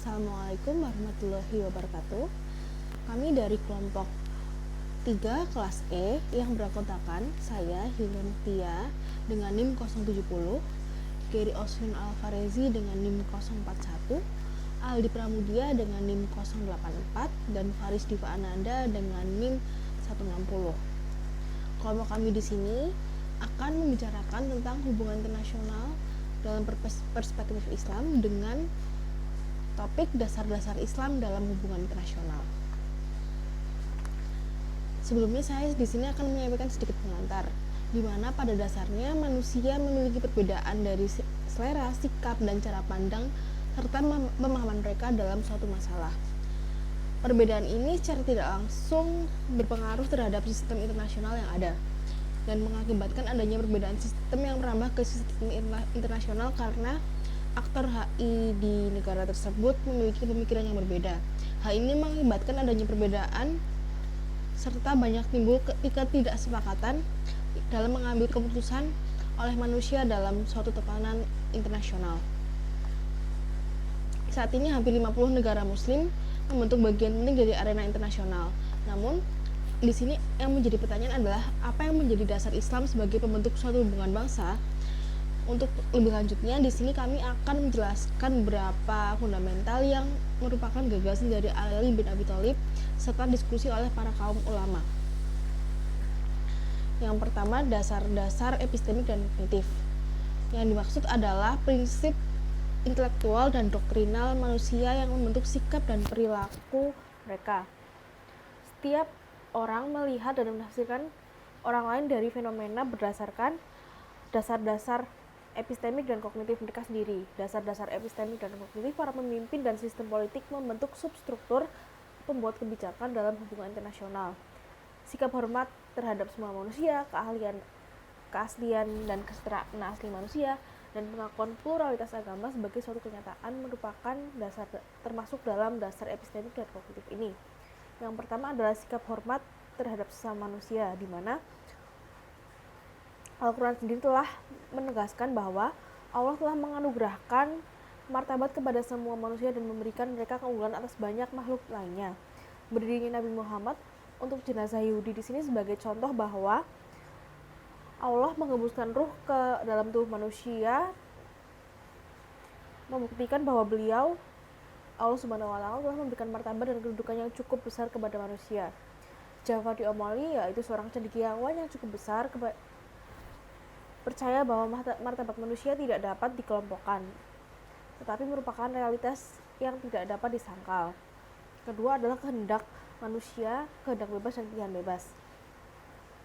Assalamualaikum warahmatullahi wabarakatuh. Kami dari kelompok 3 kelas E yang beranggotakan saya Hilman Tia dengan NIM 070, Gary Oswin Alvarezi dengan NIM 041, Aldi Pramudia dengan NIM 084, dan Faris Diva Ananda dengan NIM 160. Kelompok kami di sini akan membicarakan tentang hubungan internasional dalam perspektif Islam dengan topik dasar-dasar Islam dalam hubungan internasional. Sebelumnya saya di sini akan menyampaikan sedikit pengantar, di mana pada dasarnya manusia memiliki perbedaan dari selera, sikap, dan cara pandang serta pemahaman mereka dalam suatu masalah. Perbedaan ini secara tidak langsung berpengaruh terhadap sistem internasional yang ada dan mengakibatkan adanya perbedaan sistem yang merambah ke sistem internasional karena aktor HI di negara tersebut memiliki pemikiran yang berbeda. Hal ini mengakibatkan adanya perbedaan serta banyak timbul ketidaksepakatan dalam mengambil keputusan oleh manusia dalam suatu tatanan internasional. Saat ini hampir 50 negara muslim membentuk bagian penting dari arena internasional. Namun, di sini yang menjadi pertanyaan adalah apa yang menjadi dasar Islam sebagai pembentuk suatu hubungan bangsa. Untuk lebih lanjutnya, di sini kami akan menjelaskan beberapa fundamental yang merupakan gagasan dari Ali bin Abi Thalib serta diskusi oleh para kaum ulama. Yang pertama, dasar-dasar epistemik dan kognitif. Yang dimaksud adalah prinsip intelektual dan doktrinal manusia yang membentuk sikap dan perilaku mereka. Setiap orang melihat dan menafsirkan orang lain dari fenomena berdasarkan dasar-dasar epistemik dan kognitif mereka sendiri. Dasar-dasar epistemik dan kognitif para pemimpin dan sistem politik membentuk substruktur pembuat kebijakan dalam hubungan internasional. Sikap hormat terhadap semua manusia, keaslian dan kesetaraan asli manusia, dan pengakuan pluralitas agama sebagai suatu kenyataan merupakan dasar termasuk dalam dasar epistemik dan kognitif ini. Yang pertama adalah sikap hormat terhadap sesama manusia, di mana Al-Quran sendiri telah menegaskan bahwa Allah telah menganugerahkan martabat kepada semua manusia dan memberikan mereka keunggulan atas banyak makhluk lainnya. Berdirinya Nabi Muhammad untuk jenazah Yahudi di sini sebagai contoh bahwa Allah mengembuskan ruh ke dalam tubuh manusia, membuktikan bahwa beliau Allah Subhanahu wa Ta'ala telah memberikan martabat dan kedudukan yang cukup besar kepada manusia. Ja'far Omali yaitu seorang cendekiawan yang cukup besar percaya bahwa martabat manusia tidak dapat dikelompokkan, tetapi merupakan realitas yang tidak dapat disangkal. Kedua adalah kehendak manusia, kehendak bebas dan pilihan bebas.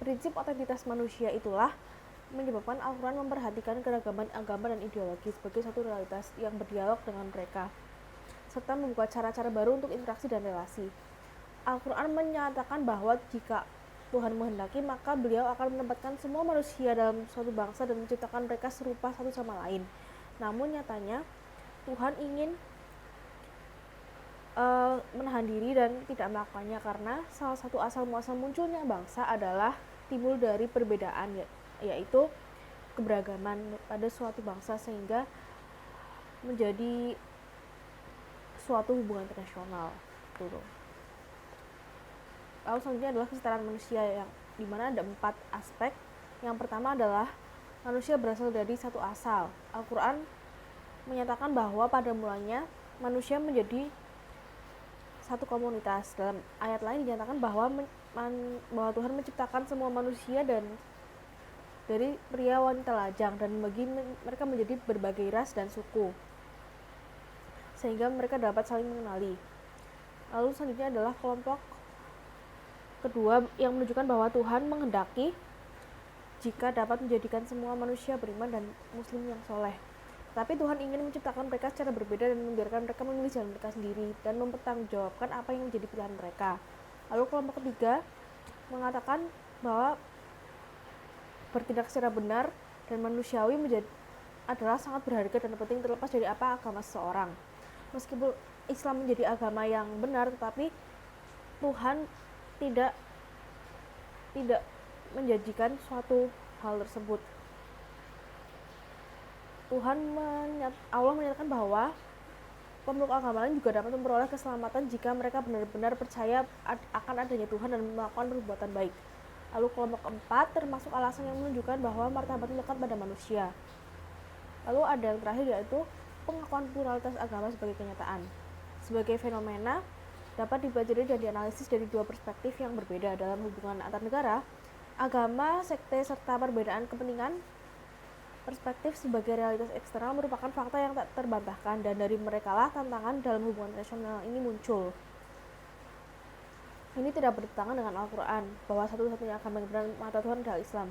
Prinsip otentitas manusia itulah menyebabkan Al-Quran memperhatikan keragaman agama dan ideologi sebagai satu realitas yang berdialog dengan mereka, serta membuka cara-cara baru untuk interaksi dan relasi. Al-Quran menyatakan bahwa jika Tuhan menghendaki, maka beliau akan menempatkan semua manusia dalam suatu bangsa dan menciptakan mereka serupa satu sama lain. Namun nyatanya Tuhan ingin menahan diri dan tidak melakukannya karena salah satu asal muasal munculnya bangsa adalah timbul dari perbedaan, yaitu keberagaman pada suatu bangsa sehingga menjadi suatu hubungan internasional. Lalu selanjutnya adalah kesetaraan manusia, yang dimana ada 4 aspek. Yang pertama adalah manusia berasal dari satu asal. Al-Quran menyatakan bahwa pada mulanya manusia menjadi satu komunitas. Dalam ayat lain dinyatakan bahwa Tuhan menciptakan semua manusia dan dari pria wanita lajang dan bagi mereka menjadi berbagai ras dan suku sehingga mereka dapat saling mengenali. Lalu selanjutnya adalah kelompok kedua yang menunjukkan bahwa Tuhan menghendaki jika dapat menjadikan semua manusia beriman dan muslim yang soleh. Tapi Tuhan ingin menciptakan mereka secara berbeda dan membiarkan mereka memilih jalan mereka sendiri dan mempertanggungjawabkan apa yang menjadi pilihan mereka. Lalu kelompok ketiga mengatakan bahwa bertindak secara benar dan manusiawi adalah sangat berharga dan penting terlepas dari apa agama seseorang. Meskipun Islam menjadi agama yang benar, tetapi Tuhan tidak menjanjikan suatu hal tersebut. Allah menyatakan bahwa pemeluk agama lain juga dapat memperoleh keselamatan jika mereka benar-benar percaya akan adanya Tuhan dan melakukan perbuatan baik. Lalu kelompok keempat termasuk alasan yang menunjukkan bahwa martabat melekat pada manusia. Lalu ada yang terakhir, yaitu pengakuan pluralitas agama sebagai kenyataan. Sebagai fenomena, dapat dipelajari dan dianalisis dari dua perspektif yang berbeda dalam hubungan antar negara, agama, sekte, serta perbedaan kepentingan. Perspektif sebagai realitas eksternal merupakan fakta yang tak terbantahkan, dan dari merekalah tantangan dalam hubungan internasional ini muncul. Ini tidak bertentangan dengan Al-Quran, bahwa satu-satunya agama yang benar mata Tuhan adalah Islam.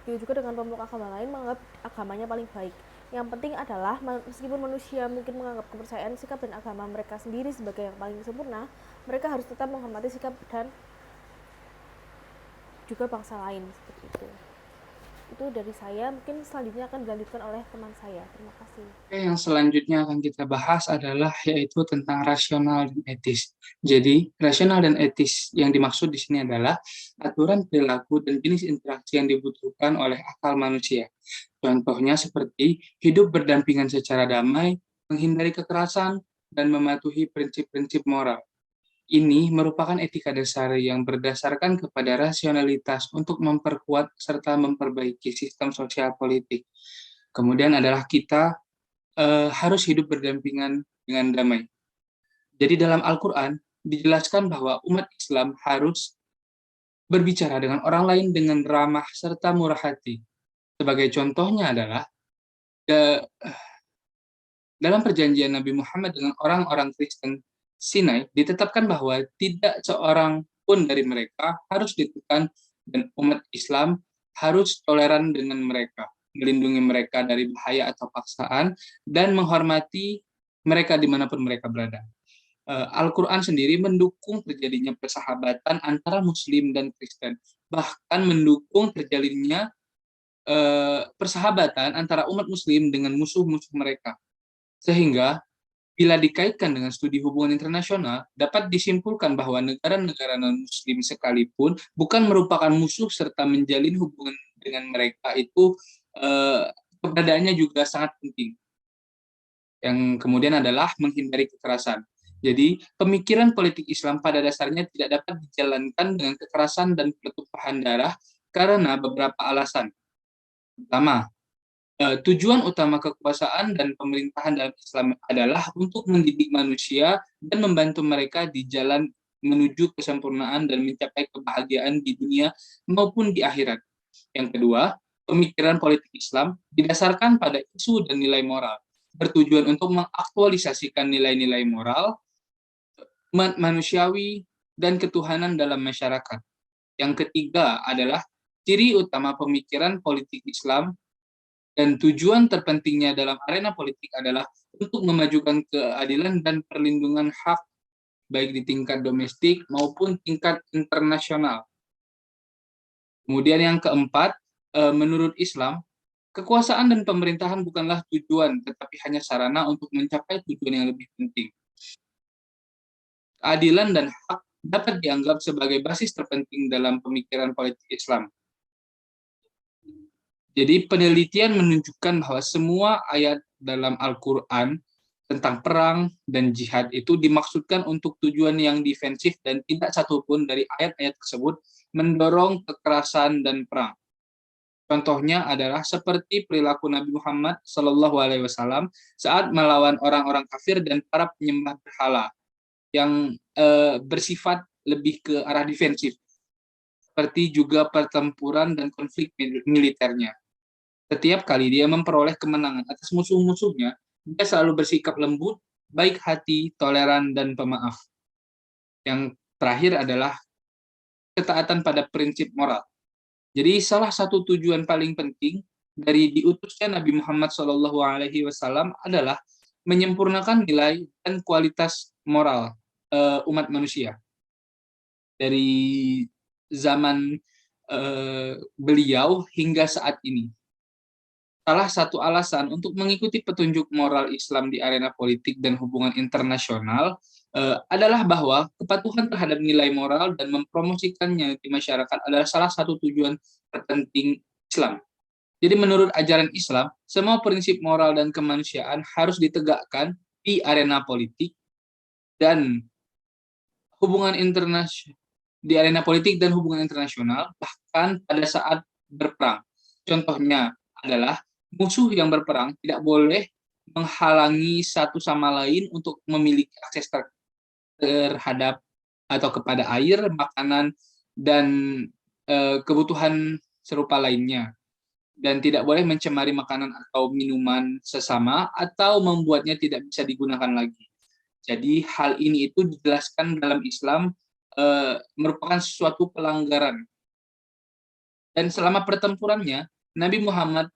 Begitu juga dengan pemeluk agama lain menganggap agamanya paling baik. Yang penting adalah, meskipun manusia mungkin menganggap kepercayaan, sikap, dan agama mereka sendiri sebagai yang paling sempurna, mereka harus tetap menghormati sikap dan juga bangsa lain, seperti itu. Itu dari saya, mungkin selanjutnya akan dilanjutkan oleh teman saya. Terima kasih. Oke, yang selanjutnya akan kita bahas adalah yaitu tentang rasional dan etis. Jadi, rasional dan etis yang dimaksud di sini adalah aturan perilaku dan jenis interaksi yang dibutuhkan oleh akal manusia. Contohnya seperti hidup berdampingan secara damai, menghindari kekerasan, dan mematuhi prinsip-prinsip moral. Ini merupakan etika dasar yang berdasarkan kepada rasionalitas untuk memperkuat serta memperbaiki sistem sosial politik. Kemudian adalah kita harus hidup berdampingan dengan damai. Jadi dalam Al-Quran dijelaskan bahwa umat Islam harus berbicara dengan orang lain dengan ramah serta murah hati. Sebagai contohnya adalah dalam perjanjian Nabi Muhammad dengan orang-orang Kristen Sinai, ditetapkan bahwa tidak seorang pun dari mereka harus ditekan, dan umat Islam harus toleran dengan mereka, melindungi mereka dari bahaya atau paksaan, dan menghormati mereka dimanapun mereka berada. Al-Quran sendiri mendukung terjadinya persahabatan antara Muslim dan Kristen, bahkan mendukung terjalinnya persahabatan antara umat Muslim dengan musuh-musuh mereka. Sehingga bila dikaitkan dengan studi hubungan internasional, dapat disimpulkan bahwa negara-negara non-muslim sekalipun bukan merupakan musuh serta menjalin hubungan dengan mereka itu keberadaannya juga sangat penting. Yang kemudian adalah menghindari kekerasan. Jadi, pemikiran politik Islam pada dasarnya tidak dapat dijalankan dengan kekerasan dan pertumpahan darah karena beberapa alasan. Pertama, tujuan utama kekuasaan dan pemerintahan dalam Islam adalah untuk mendidik manusia dan membantu mereka di jalan menuju kesempurnaan dan mencapai kebahagiaan di dunia maupun di akhirat. Yang kedua, pemikiran politik Islam didasarkan pada isu dan nilai moral, bertujuan untuk mengaktualisasikan nilai-nilai moral, manusiawi, dan ketuhanan dalam masyarakat. Yang ketiga adalah ciri utama pemikiran politik Islam dan tujuan terpentingnya dalam arena politik adalah untuk memajukan keadilan dan perlindungan hak baik di tingkat domestik maupun tingkat internasional. Kemudian yang keempat, menurut Islam, kekuasaan dan pemerintahan bukanlah tujuan, tetapi hanya sarana untuk mencapai tujuan yang lebih penting. Keadilan dan hak dapat dianggap sebagai basis terpenting dalam pemikiran politik Islam. Jadi penelitian menunjukkan bahwa semua ayat dalam Al-Quran tentang perang dan jihad itu dimaksudkan untuk tujuan yang defensif, dan tidak satupun dari ayat-ayat tersebut mendorong kekerasan dan perang. Contohnya adalah seperti perilaku Nabi Muhammad SAW saat melawan orang-orang kafir dan para penyembah berhala yang bersifat lebih ke arah defensif, seperti juga pertempuran dan konflik militernya. Setiap kali dia memperoleh kemenangan atas musuh-musuhnya, dia selalu bersikap lembut, baik hati, toleran, dan pemaaf. Yang terakhir adalah ketaatan pada prinsip moral. Jadi salah satu tujuan paling penting dari diutusnya Nabi Muhammad SAW adalah menyempurnakan nilai dan kualitas moral umat manusia. Dari zaman beliau hingga saat ini. Salah satu alasan untuk mengikuti petunjuk moral Islam di arena politik dan hubungan internasional adalah bahwa kepatuhan terhadap nilai moral dan mempromosikannya di masyarakat adalah salah satu tujuan terpenting Islam. Jadi menurut ajaran Islam, semua prinsip moral dan kemanusiaan harus ditegakkan di arena politik dan hubungan internasional di arena politik dan hubungan internasional, bahkan pada saat berperang. Contohnya adalah musuh yang berperang tidak boleh menghalangi satu sama lain untuk memiliki akses terhadap atau kepada air, makanan, dan kebutuhan serupa lainnya. Dan tidak boleh mencemari makanan atau minuman sesama atau membuatnya tidak bisa digunakan lagi. Jadi hal ini itu dijelaskan dalam Islam merupakan suatu pelanggaran. Dan selama pertempurannya, Nabi Muhammad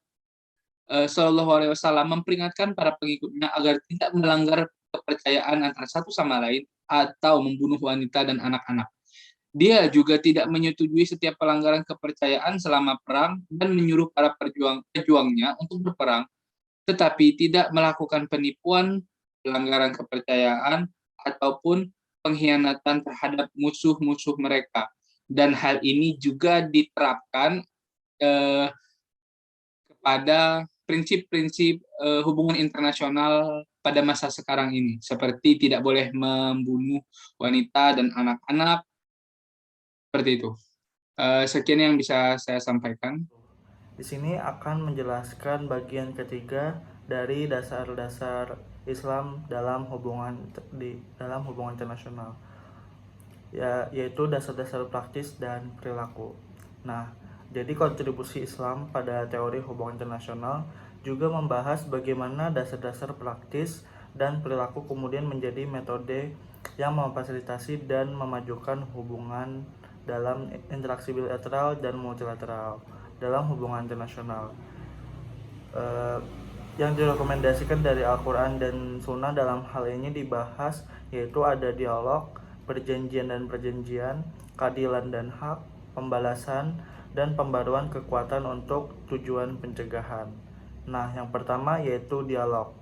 SAW memperingatkan para pengikutnya agar tidak melanggar kepercayaan antara satu sama lain atau membunuh wanita dan anak-anak. Dia juga tidak menyetujui setiap pelanggaran kepercayaan selama perang dan menyuruh para pejuangnya untuk berperang, tetapi tidak melakukan penipuan, pelanggaran kepercayaan, ataupun pengkhianatan terhadap musuh-musuh mereka. Dan hal ini juga diterapkan kepada prinsip-prinsip hubungan internasional pada masa sekarang ini, seperti tidak boleh membunuh wanita dan anak-anak, seperti itu. Sekian yang bisa saya sampaikan. Di sini akan menjelaskan bagian ketiga dari dasar-dasar Islam dalam hubungan internasional, yaitu dasar-dasar praktis dan perilaku. Nah, jadi kontribusi Islam pada teori hubungan internasional juga membahas bagaimana dasar-dasar praktis dan perilaku kemudian menjadi metode yang memfasilitasi dan memajukan hubungan dalam interaksi bilateral dan multilateral dalam hubungan internasional. Yang direkomendasikan dari Al-Quran dan Sunnah dalam hal ini dibahas yaitu ada dialog, perjanjian dan perjanjian, keadilan dan hak, pembalasan, dan pembaruan kekuatan untuk tujuan pencegahan. Nah, yang pertama yaitu dialog.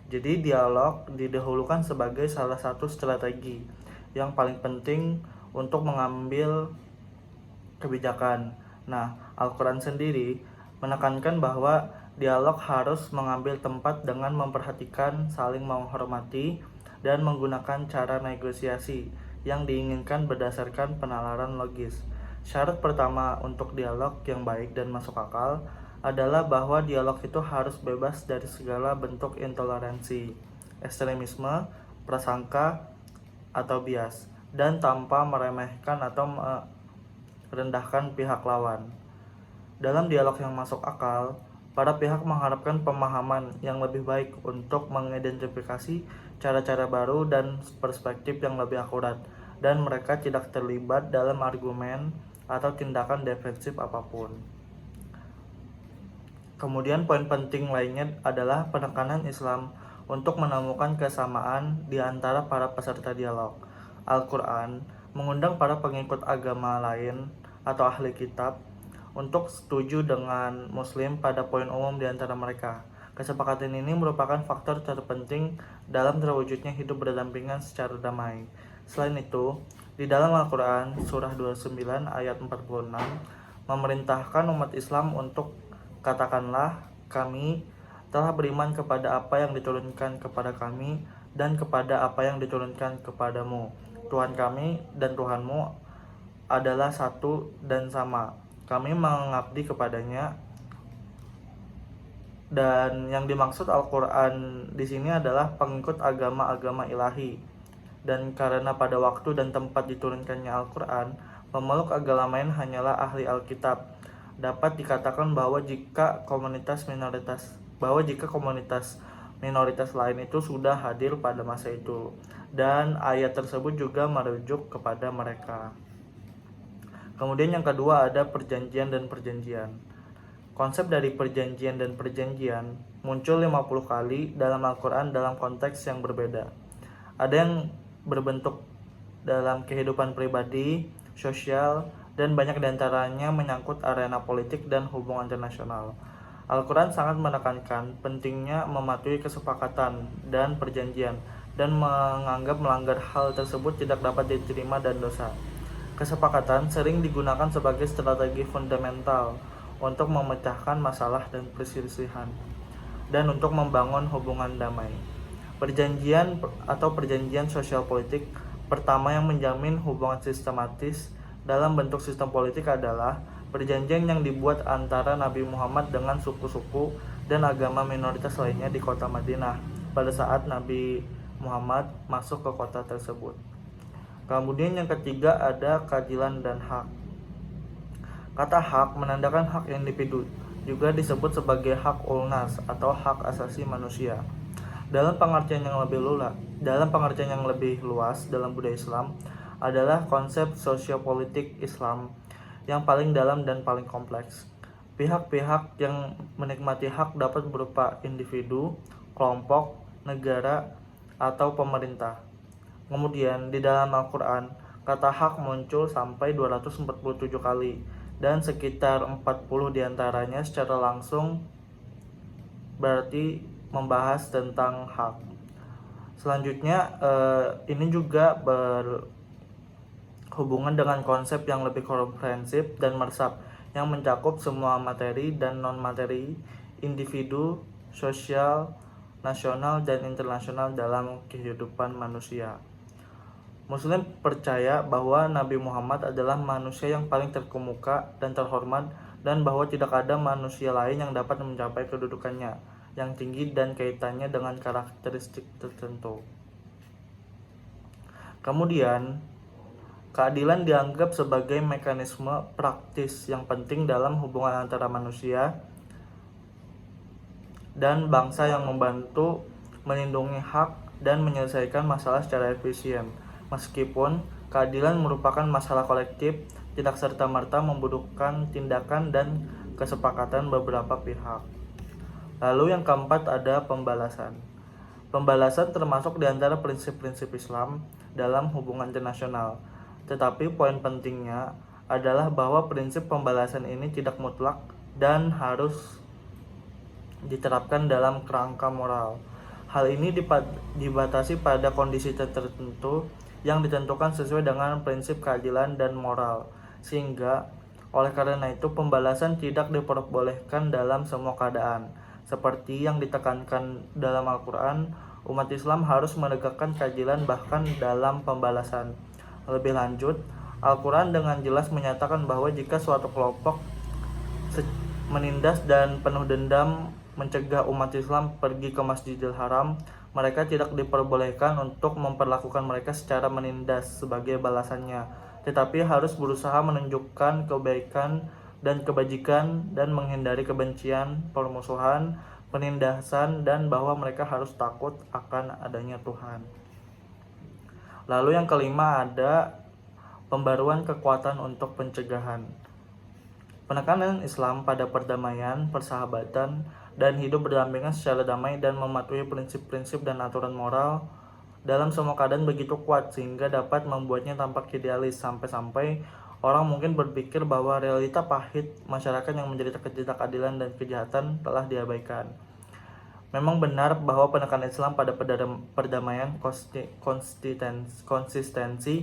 Jadi dialog didahulukan sebagai salah satu strategi yang paling penting untuk mengambil kebijakan. Nah, Al-Quran sendiri menekankan bahwa dialog harus mengambil tempat dengan memperhatikan, saling menghormati, dan menggunakan cara negosiasi yang diinginkan berdasarkan penalaran logis. Syarat pertama untuk dialog yang baik dan masuk akal adalah bahwa dialog itu harus bebas dari segala bentuk intoleransi, ekstremisme, prasangka, atau bias, dan tanpa meremehkan atau merendahkan pihak lawan. Dalam dialog yang masuk akal, para pihak mengharapkan pemahaman yang lebih baik untuk mengidentifikasi cara-cara baru dan perspektif yang lebih akurat, dan mereka tidak terlibat dalam argumen atau tindakan defensif apapun. Kemudian poin penting lainnya adalah penekanan Islam untuk menemukan kesamaan di antara para peserta dialog. Al-Quran mengundang para pengikut agama lain atau ahli kitab untuk setuju dengan Muslim pada poin umum di antara mereka. Kesepakatan ini merupakan faktor terpenting dalam terwujudnya hidup berdampingan secara damai. Selain itu, di dalam Al-Quran, surah 29 ayat 46, memerintahkan umat Islam untuk katakanlah, kami telah beriman kepada apa yang diturunkan kepada kami dan kepada apa yang diturunkan kepadamu. Tuhan kami dan Tuhanmu adalah satu dan sama. Kami mengabdi kepadanya. Dan yang dimaksud Al-Quran di sini adalah pengikut agama-agama ilahi. Dan karena pada waktu dan tempat diturunkannya Al-Quran, pemeluk agama lain hanyalah ahli Alkitab. Dapat dikatakan bahwa jika komunitas minoritas lain itu sudah hadir pada masa itu, dan ayat tersebut juga merujuk kepada mereka. Kemudian yang kedua ada perjanjian dan perjanjian. Konsep dari perjanjian dan perjanjian muncul 50 kali dalam Al-Quran dalam konteks yang berbeda. Ada yang berbentuk dalam kehidupan pribadi, sosial, dan banyak diantaranya menyangkut arena politik dan hubungan internasional. Al-Quran sangat menekankan pentingnya mematuhi kesepakatan dan perjanjian dan menganggap melanggar hal tersebut tidak dapat diterima dan dosa. Kesepakatan sering digunakan sebagai strategi fundamental untuk memecahkan masalah dan perselisihan dan untuk membangun hubungan damai. Perjanjian sosial politik pertama yang menjamin hubungan sistematis dalam bentuk sistem politik adalah perjanjian yang dibuat antara Nabi Muhammad dengan suku-suku dan agama minoritas lainnya di kota Madinah pada saat Nabi Muhammad masuk ke kota tersebut. Kemudian yang ketiga ada keadilan dan hak. Kata hak menandakan hak individu, juga disebut sebagai hak ulnas atau hak asasi manusia. Dalam pengertian yang lebih luas dalam budaya Islam adalah konsep sosiopolitik Islam yang paling dalam dan paling kompleks. Pihak-pihak yang menikmati hak dapat berupa individu, kelompok, negara, atau pemerintah. Kemudian di dalam Al-Quran, kata hak muncul sampai 247 kali dan sekitar 40 diantaranya secara langsung berarti membahas tentang hak. Selanjutnya ini juga berhubungan dengan konsep yang lebih komprehensif dan meresap yang mencakup semua materi dan non-materi individu, sosial, nasional, dan internasional dalam kehidupan manusia. Muslim percaya bahwa Nabi Muhammad adalah manusia yang paling terkemuka dan terhormat dan bahwa tidak ada manusia lain yang dapat mencapai kedudukannya yang tinggi dan kaitannya dengan karakteristik tertentu. Kemudian, keadilan dianggap sebagai mekanisme praktis yang penting dalam hubungan antara manusia dan bangsa yang membantu melindungi hak dan menyelesaikan masalah secara efisien. Meskipun keadilan merupakan masalah kolektif, tidak serta-merta membutuhkan tindakan dan kesepakatan beberapa pihak. Lalu yang keempat ada pembalasan. Pembalasan termasuk di antara prinsip-prinsip Islam dalam hubungan internasional. Tetapi poin pentingnya adalah bahwa prinsip pembalasan ini tidak mutlak dan harus diterapkan dalam kerangka moral. Hal ini dibatasi pada kondisi tertentu yang ditentukan sesuai dengan prinsip keadilan dan moral. Sehingga oleh karena itu pembalasan tidak diperbolehkan dalam semua keadaan. Seperti yang ditekankan dalam Al-Quran, umat Islam harus menegakkan keadilan bahkan dalam pembalasan. Lebih lanjut, Al-Quran dengan jelas menyatakan bahwa jika suatu kelompok menindas dan penuh dendam mencegah umat Islam pergi ke Masjidil Haram, mereka tidak diperbolehkan untuk memperlakukan mereka secara menindas sebagai balasannya, tetapi harus berusaha menunjukkan kebaikan dan kebajikan dan menghindari kebencian, permusuhan, penindasan, dan bahwa mereka harus takut akan adanya Tuhan. Lalu yang kelima ada pembaruan kekuatan untuk pencegahan. Penekanan Islam pada perdamaian, persahabatan, dan hidup berdampingan secara damai dan mematuhi prinsip-prinsip dan aturan moral dalam semua keadaan begitu kuat sehingga dapat membuatnya tampak idealis sampai-sampai orang mungkin berpikir bahwa realita pahit masyarakat yang menderita ketidakadilan dan kejahatan telah diabaikan. Memang benar bahwa penekanan Islam pada perdamaian, konsistensi,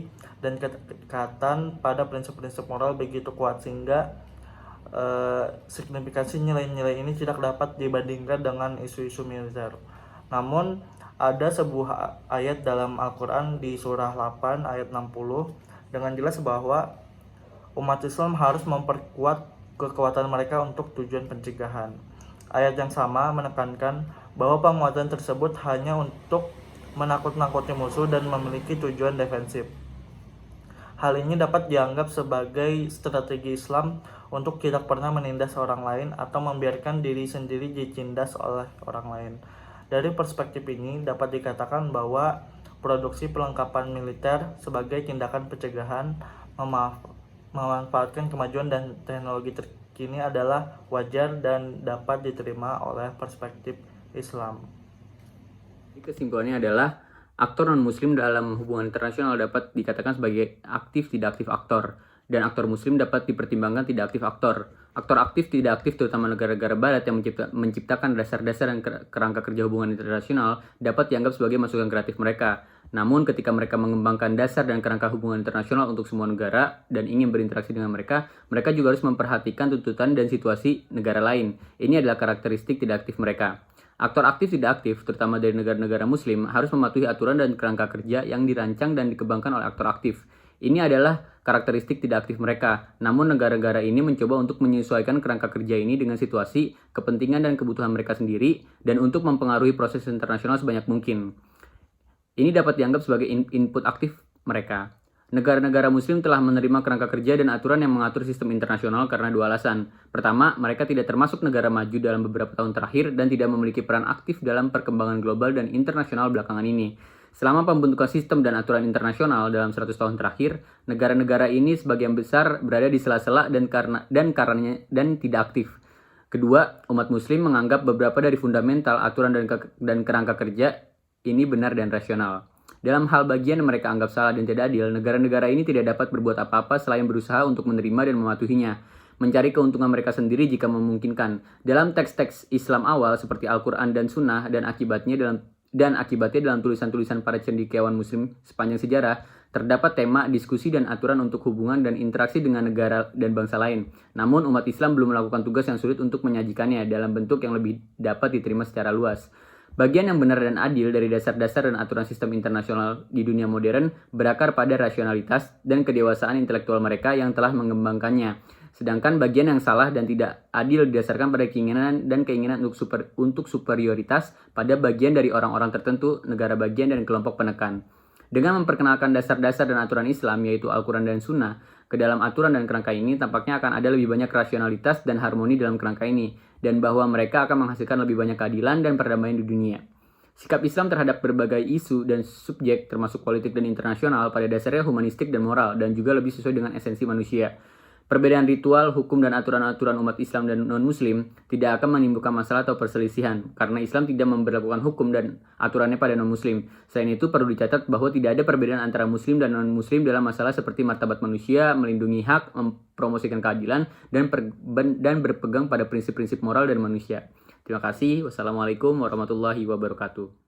dan ketekatan pada prinsip-prinsip moral begitu kuat sehingga signifikansi nilai-nilai ini tidak dapat dibandingkan dengan isu-isu militer. Namun ada sebuah ayat dalam Al-Quran di surah 8 ayat 60 dengan jelas bahwa umat Islam harus memperkuat kekuatan mereka untuk tujuan pencegahan. Ayat yang sama menekankan bahwa penguatan tersebut hanya untuk menakut-nakuti musuh dan memiliki tujuan defensif. Hal ini dapat dianggap sebagai strategi Islam untuk tidak pernah menindas orang lain atau membiarkan diri sendiri ditindas oleh orang lain. Dari perspektif ini dapat dikatakan bahwa produksi perlengkapan militer sebagai tindakan pencegahan memanfaatkan kemajuan dan teknologi terkini adalah wajar dan dapat diterima oleh perspektif Islam. Kesimpulannya adalah aktor non-muslim dalam hubungan internasional dapat dikatakan sebagai aktif tidak aktif aktor, dan aktor muslim dapat dipertimbangkan tidak aktif aktor. Aktor aktif tidak aktif terutama negara-negara barat yang menciptakan dasar-dasar dan kerangka kerja hubungan internasional dapat dianggap sebagai masukan kreatif mereka. Namun ketika mereka mengembangkan dasar dan kerangka hubungan internasional untuk semua negara dan ingin berinteraksi dengan mereka juga harus memperhatikan tuntutan dan situasi negara lain. Ini adalah karakteristik tidak aktif mereka. Aktor aktif tidak aktif, terutama dari negara-negara muslim, harus mematuhi aturan dan kerangka kerja yang dirancang dan dikembangkan oleh aktor aktif. Ini adalah karakteristik tidak aktif mereka. Namun negara-negara ini mencoba untuk menyesuaikan kerangka kerja ini dengan situasi, kepentingan dan kebutuhan mereka sendiri, dan untuk mempengaruhi proses internasional sebanyak mungkin. Ini dapat dianggap sebagai input aktif mereka. Negara-negara muslim telah menerima kerangka kerja dan aturan yang mengatur sistem internasional karena dua alasan. Pertama, mereka tidak termasuk negara maju dalam beberapa tahun terakhir dan tidak memiliki peran aktif dalam perkembangan global dan internasional belakangan ini. Selama pembentukan sistem dan aturan internasional dalam 100 tahun terakhir, negara-negara ini sebagian besar berada di sela-sela dan tidak aktif. Kedua, umat muslim menganggap beberapa dari fundamental aturan dan kerangka kerja ini benar dan rasional. Dalam hal bagian yang mereka anggap salah dan tidak adil, negara-negara ini tidak dapat berbuat apa-apa selain berusaha untuk menerima dan mematuhinya, mencari keuntungan mereka sendiri jika memungkinkan. Dalam teks-teks Islam awal seperti Al-Quran dan Sunnah dan akibatnya dalam tulisan-tulisan para cendekiawan muslim sepanjang sejarah, terdapat tema, diskusi, dan aturan untuk hubungan dan interaksi dengan negara dan bangsa lain. Namun umat Islam belum melakukan tugas yang sulit untuk menyajikannya dalam bentuk yang lebih dapat diterima secara luas. Bagian yang benar dan adil dari dasar-dasar dan aturan sistem internasional di dunia modern berakar pada rasionalitas dan kedewasaan intelektual mereka yang telah mengembangkannya. Sedangkan bagian yang salah dan tidak adil didasarkan pada keinginan untuk superioritas pada bagian dari orang-orang tertentu, negara bagian, dan kelompok penekan. Dengan memperkenalkan dasar-dasar dan aturan Islam, yaitu Al-Quran dan Sunnah, ke dalam aturan dan kerangka ini tampaknya akan ada lebih banyak rasionalitas dan harmoni dalam kerangka ini, dan bahwa mereka akan menghasilkan lebih banyak keadilan dan perdamaian di dunia. Sikap Islam terhadap berbagai isu dan subjek, termasuk politik dan internasional, pada dasarnya humanistik dan moral, dan juga lebih sesuai dengan esensi manusia. Perbedaan ritual, hukum, dan aturan-aturan umat Islam dan non-Muslim tidak akan menimbulkan masalah atau perselisihan, karena Islam tidak memberlakukan hukum dan aturannya pada non-Muslim. Selain itu, perlu dicatat bahwa tidak ada perbedaan antara Muslim dan non-Muslim dalam masalah seperti martabat manusia, melindungi hak, mempromosikan keadilan, dan berpegang pada prinsip-prinsip moral dan manusia. Terima kasih. Wassalamualaikum warahmatullahi wabarakatuh.